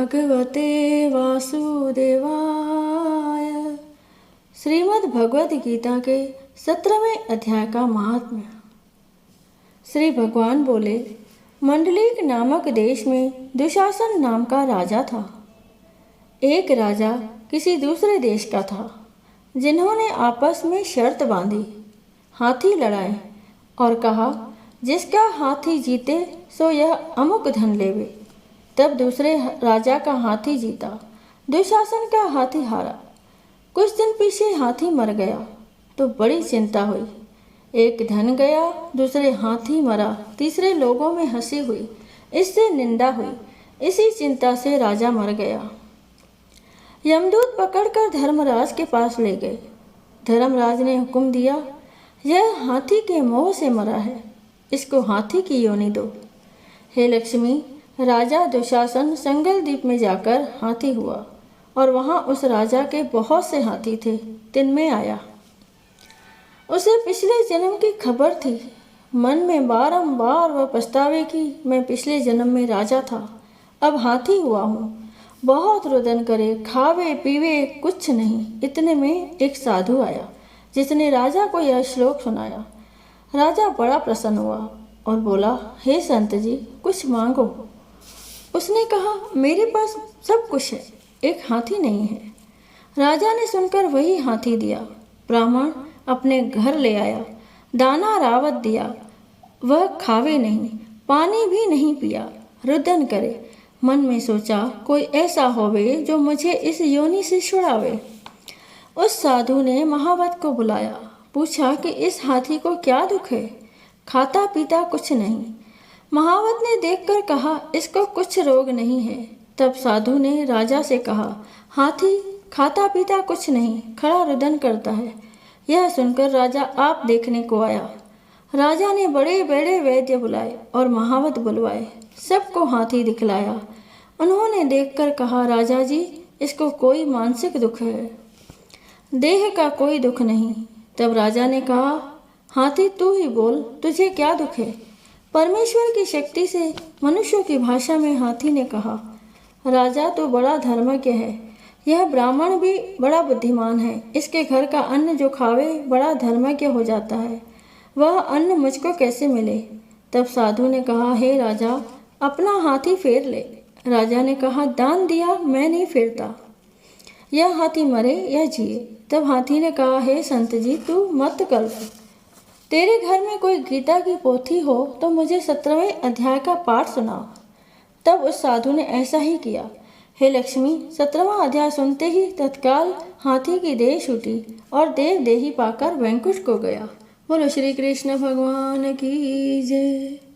भगवते वासुदेवाय। श्रीमद् भगवद गीता के 17वें अध्याय का महात्म्य। श्री भगवान बोले, मंडलीक नामक देश में दुशासन नाम का राजा था। एक राजा किसी दूसरे देश का था, जिन्होंने आपस में शर्त बांधी, हाथी लड़ाए और कहा, जिसका हाथी जीते सो यह अमुक धन लेवे। तब दूसरे राजा का हाथी जीता, दुशासन का हाथी हारा। कुछ दिन पीछे हाथी मर गया तो बड़ी चिंता हुई। एक धन गया, दूसरे हाथी मरा, तीसरे लोगों में हंसी हुई, इससे निंदा हुई। इसी चिंता से राजा मर गया। यमदूत पकड़कर धर्मराज के पास ले गए। धर्मराज ने हुक्म दिया, यह हाथी के मोह से मरा है, इसको हाथी की योनि दो। हे लक्ष्मी, राजा दुशासन संगल द्वीप में जाकर हाथी हुआ और वहां उस राजा के बहुत से हाथी थे। दिन में आया, उसे पिछले जन्म की खबर थी। मन में बारंबार वह पछतावे कि मैं पिछले जन्म में राजा था, अब हाथी हुआ हूँ। बहुत रुदन करे, खावे पीवे कुछ नहीं। इतने में एक साधु आया, जिसने राजा को यह श्लोक सुनाया। राजा बड़ा प्रसन्न हुआ और बोला, हे संत जी, कुछ मांगो। उसने कहा, मेरे पास सब कुछ है, एक हाथी नहीं है। राजा ने सुनकर वही हाथी दिया। ब्राह्मण अपने घर ले आया, दाना रावत दिया, वह खावे नहीं, पानी भी नहीं पिया, रुदन करे। मन में सोचा, कोई ऐसा होवे जो मुझे इस योनि से छुड़ावे। उस साधु ने महावत को बुलाया, पूछा कि इस हाथी को क्या दुख है। खाता पीता कुछ नहीं। महावत ने देखकर कहा, इसको कुछ रोग नहीं है। तब साधु ने राजा से कहा, हाथी खाता पीता कुछ नहीं, खड़ा रुदन करता है। यह सुनकर राजा आप देखने को आया। राजा ने बड़े बड़े वैद्य बुलाए और महावत बुलवाए, सबको हाथी दिखलाया। उन्होंने देखकर कहा, राजा जी, इसको कोई मानसिक दुख है, देह का कोई दुख नहीं। तब राजा ने कहा, हाथी तू ही बोल, तुझे क्या दुख है। परमेश्वर की शक्ति से मनुष्यों की भाषा में हाथी ने कहा, राजा तो बड़ा धर्मज्ञ है, यह ब्राह्मण भी बड़ा बुद्धिमान है। इसके घर का अन्न जो खावे बड़ा धर्मज्ञ हो जाता है, वह अन्न मुझको कैसे मिले। तब साधु ने कहा, हे राजा, अपना हाथी फेर ले। राजा ने कहा, दान दिया मैं नहीं फेरता, यह हाथी मरे या जिए। तब हाथी ने कहा, हे संत जी, तू मत कर, तेरे घर में कोई गीता की पोथी हो तो मुझे 17वें अध्याय का पाठ सुनाओ। तब उस साधु ने ऐसा ही किया। हे लक्ष्मी, 17वां अध्याय सुनते ही तत्काल हाथी की देह छूटी और देव देही पाकर वैकुंठ को गया। बोलो श्री कृष्ण भगवान की जय।